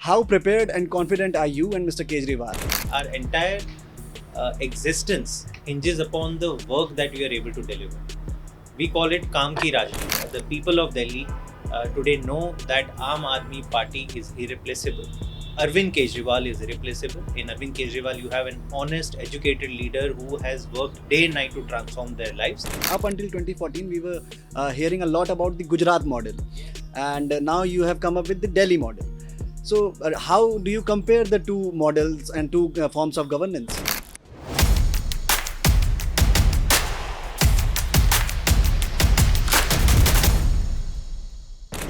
How prepared and confident are you and Mr. Kejriwal? Our entire existence hinges upon the work that we are able to deliver. We call it Kaam Ki Rajniti. The people of Delhi today know that Aam Aadmi Party is irreplaceable. Arvind Kejriwal is irreplaceable. In Arvind Kejriwal, you have an honest, educated leader who has worked day and night to transform their lives. Up until 2014, we were hearing a lot about the Gujarat model, and now you have come up with the Delhi model. So, how do you compare the two models and two forms of governance?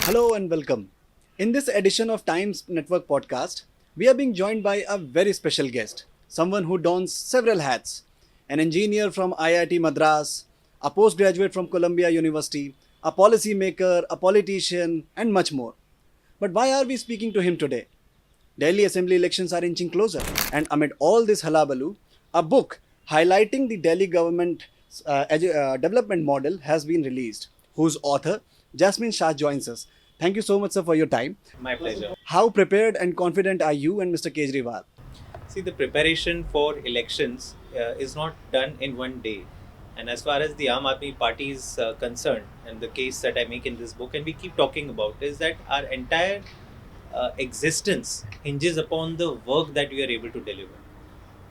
Hello and welcome. In this edition of Times Network podcast, we are being joined by a very special guest, someone who dons several hats: an engineer from IIT Madras, a postgraduate from Columbia University, a policymaker, a politician, and much more. But why are we speaking to him today? Delhi Assembly elections are inching closer, and amid all this hullabaloo, a book highlighting the Delhi government development model has been released, whose author, Jasmine Shah, joins us. Thank you so much, sir, for your time. My pleasure. How prepared and confident are you and Mr. Kejriwal? See, the preparation for elections is not done in one day. And as far as the Aam Aadmi Party is concerned, and the case that I make in this book, and we keep talking about, is that our entire existence hinges upon the work that we are able to deliver.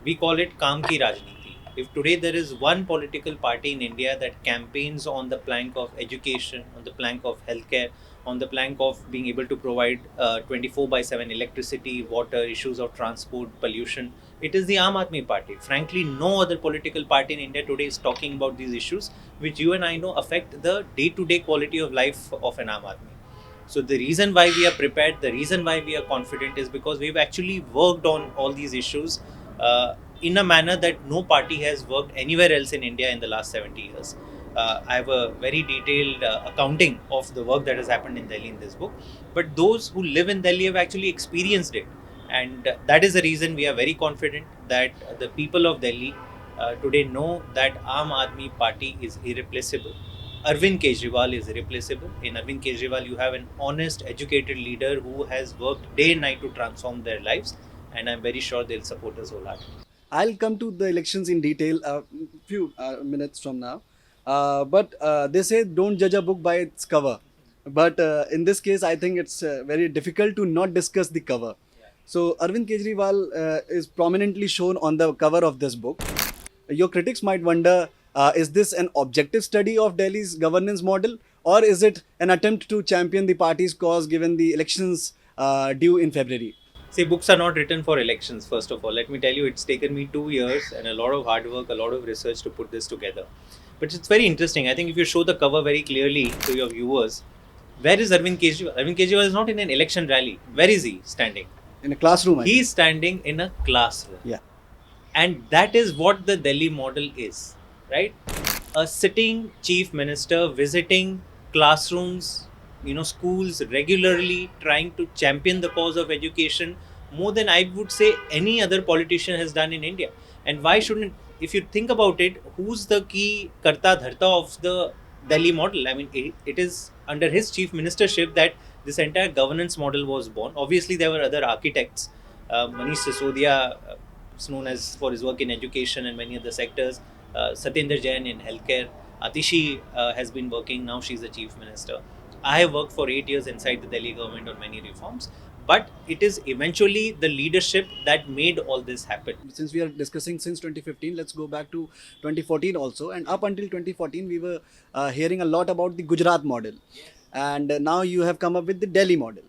We call it Kaam Ki Rajniti. If today there is one political party in India that campaigns on the plank of education, on the plank of healthcare, on the plank of being able to provide 24 by 7 electricity, water, issues of transport, pollution, it is the Aam Aadmi Party. Frankly, no other political party in India today is talking about these issues, which you and I know affect the day-to-day quality of life of an Aam Aadmi. So the reason why we are prepared, the reason why we are confident is because we've actually worked on all these issues in a manner that no party has worked anywhere else in India in the last 70 years. I have a very detailed accounting of the work that has happened in Delhi in this book. But those who live in Delhi have actually experienced it. And that is the reason we are very confident that the people of Delhi today know that Aam Aadmi Party is irreplaceable. Arvind Kejriwal is irreplaceable. In Arvind Kejriwal, you have an honest, educated leader who has worked day and night to transform their lives. And I'm very sure they'll support us wholeheartedly. I'll come to the elections in detail a few minutes from now. But they say don't judge a book by its cover. But in this case, I think it's very difficult to not discuss the cover. So Arvind Kejriwal is prominently shown on the cover of this book. Your critics might wonder, is this an objective study of Delhi's governance model, or is it an attempt to champion the party's cause given the elections due in February? See, books are not written for elections, first of all. Let me tell you, it's taken me 2 years and a lot of hard work, a lot of research to put this together. But it's very interesting. I think if you show the cover very clearly to your viewers, where is Arvind Kejriwal? Arvind Kejriwal is not in an election rally. Where is he standing? In a classroom, I think. He's standing in a classroom. Yeah. And that is what the Delhi model is, right? A sitting chief minister visiting classrooms, schools regularly, trying to champion the cause of education more than I would say any other politician has done in India. And why shouldn't, if you think about it, who's the key karta dharta of the Delhi model? I mean, it is under his chief ministership that this entire governance model was born. Obviously, there were other architects. Manish Sisodia, is known as for his work in education and many other sectors. Satyendra Jain in healthcare. Atishi has been working, now she's the chief minister. I have worked for 8 years inside the Delhi government on many reforms. But it is eventually the leadership that made all this happen. Since we are discussing since 2015, let's go back to 2014 also. And up until 2014, we were hearing a lot about the Gujarat model. And now you have come up with the Delhi model.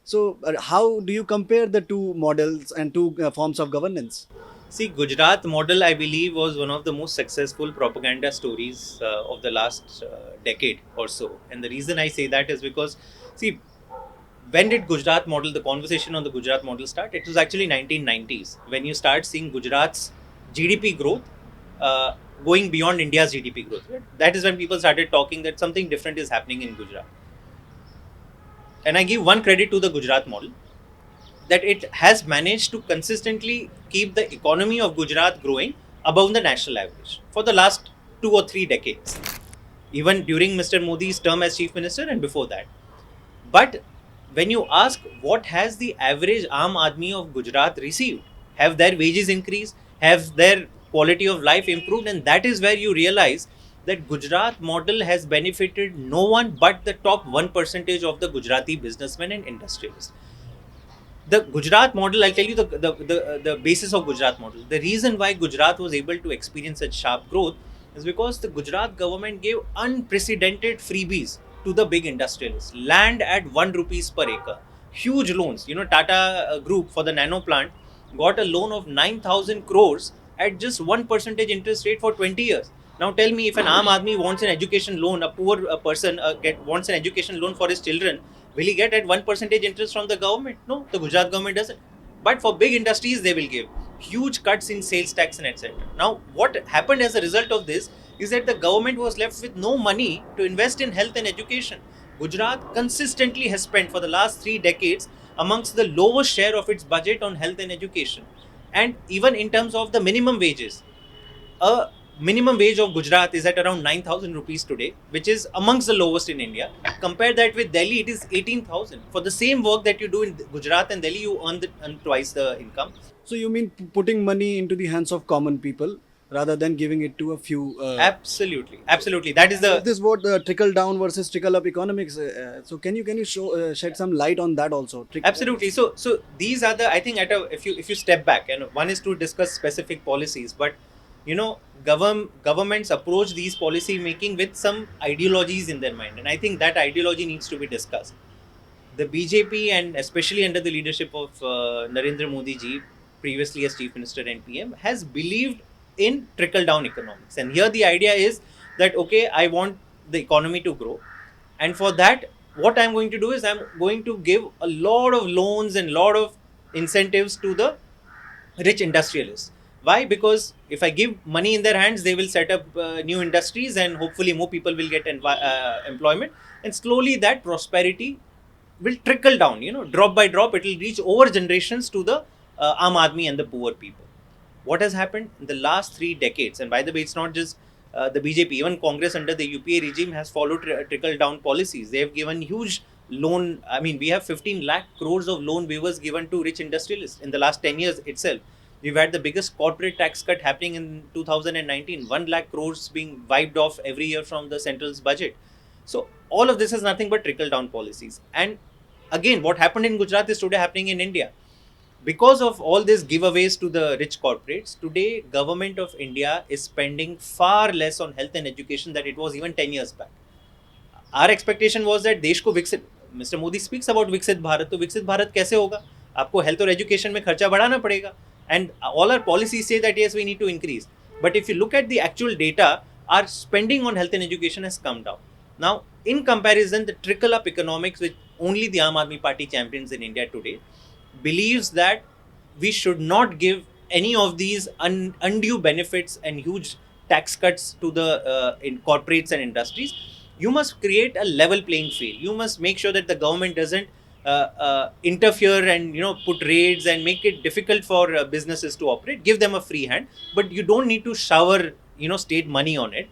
So, how do you compare the two models and two forms of governance? See, Gujarat model, I believe, was one of the most successful propaganda stories of the last decade or so. And the reason I say that is because, see, when did Gujarat model, the conversation on the Gujarat model start? It was actually 1990s when you start seeing Gujarat's GDP growth going beyond India's GDP growth. Right? That is when people started talking that something different is happening in Gujarat. And I give one credit to the Gujarat model, that it has managed to consistently keep the economy of Gujarat growing above the national average for the last 2 or 3 decades, even during Mr. Modi's term as chief minister and before that. But when you ask what has the average Aam Admi of Gujarat received, have their wages increased, have their quality of life improved, and that is where you realize that Gujarat model has benefited no one but the top 1% of the Gujarati businessmen and industrialists. The Gujarat model, I'll tell you the basis of Gujarat model. The reason why Gujarat was able to experience such sharp growth is because the Gujarat government gave unprecedented freebies to the big industrialists. Land at 1 rupees per acre. Huge loans. Tata Group for the nano plant got a loan of 9,000 crores at just 1% interest rate for 20 years. Now tell me, if an Aam Admi wants an education loan, a poor person wants an education loan for his children, will he get at 1% interest from the government? No, the Gujarat government doesn't. But for big industries, they will give huge cuts in sales tax and etc. Now, what happened as a result of this is that the government was left with no money to invest in health and education. Gujarat consistently has spent for the last 3 decades amongst the lowest share of its budget on health and education. And even in terms of the minimum wages, a minimum wage of Gujarat is at around 9,000 rupees today, which is amongst the lowest in India. Compare that with Delhi, it is 18,000. For the same work that you do in Gujarat and Delhi, you earn twice the income. So you mean putting money into the hands of common people rather than giving it to a few? Absolutely, absolutely. That is the This is what trickle down versus trickle up economics. So can you shed some light on that also? absolutely. So these are the, I think, if you step back, and one is to discuss specific policies, but governments approach these policy making with some ideologies in their mind, and I think that ideology needs to be discussed. The BJP, and especially under the leadership of Narendra Modi ji, previously as Chief Minister and PM, has believed in trickle down economics. And here the idea is that, okay, I want the economy to grow. And for that, what I'm going to do is I'm going to give a lot of loans and lot of incentives to the rich industrialists. Why? Because if I give money in their hands, they will set up new industries and hopefully more people will get employment. And slowly that prosperity will trickle down, drop by drop, it will reach over generations to the Aam Admi and the poor people. What has happened in the last 3 decades, and by the way, it's not just the BJP, even Congress under the UPA regime has followed trickle down policies. They have given huge loan, I mean, we have 15 lakh crores of loan waivers given to rich industrialists in the last 10 years itself. We've had the biggest corporate tax cut happening in 2019, 1 lakh crores being wiped off every year from the central's budget. So all of this is nothing but trickle down policies. And again, what happened in Gujarat is today happening in India. Because of all these giveaways to the rich corporates, today government of India is spending far less on health and education than it was even 10 years back. Our expectation was that देश को विकसित, Mr. Modi speaks about विकसित भारत, तो विकसित भारत कैसे होगा? आपको health और एजुकेशन में खर्चा बढ़ाना पड़ेगा. And all our policies say that yes, we need to increase. But if you look at the actual data, our spending on health and education has come down. Now, in comparison, the trickle-up economics, which only the Aam Admi Party champions in India today, believes that we should not give any of these undue benefits and huge tax cuts to the in corporates and industries. You must create a level playing field. You must make sure that the government doesn't interfere and put raids and make it difficult for businesses to operate. Give them a free hand, but you don't need to shower state money on it.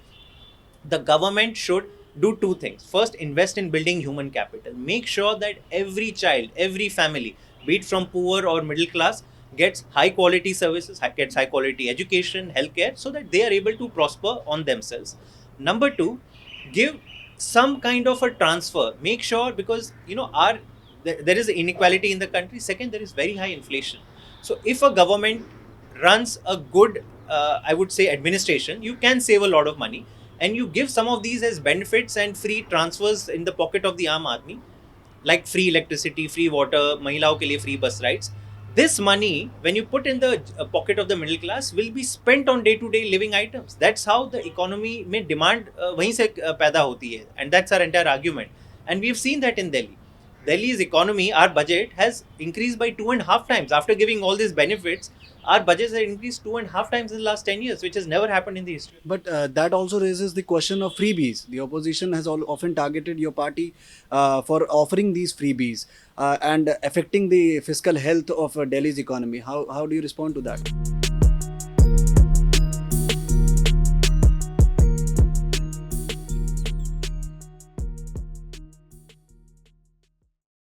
The government should do two things. First, invest in building human capital. Make sure that every child, every family, be it from poor or middle class, gets high quality services, gets high quality education, healthcare, so that they are able to prosper on themselves. Number two, give some kind of a transfer. Make sure, because there is inequality in the country. Second, there is very high inflation. So if a government runs a good, I would say, administration, you can save a lot of money, and you give some of these as benefits and free transfers in the pocket of the Aam Admi, like free electricity, free water, महिलाओं के लिए free bus rides. This money, when you put in the pocket of the middle class, will be spent on day-to-day living items. That's how the economy में demand वहीं से पैदा होती है, and that's our entire argument. And we've seen that in Delhi. Delhi's economy, our budget has increased by 2.5 times. After giving all these benefits, our budgets have increased 2.5 times in the last 10 years, which has never happened in the history. But that also raises the question of freebies. The opposition has often targeted your party for offering these freebies and affecting the fiscal health of Delhi's economy. How do you respond to that?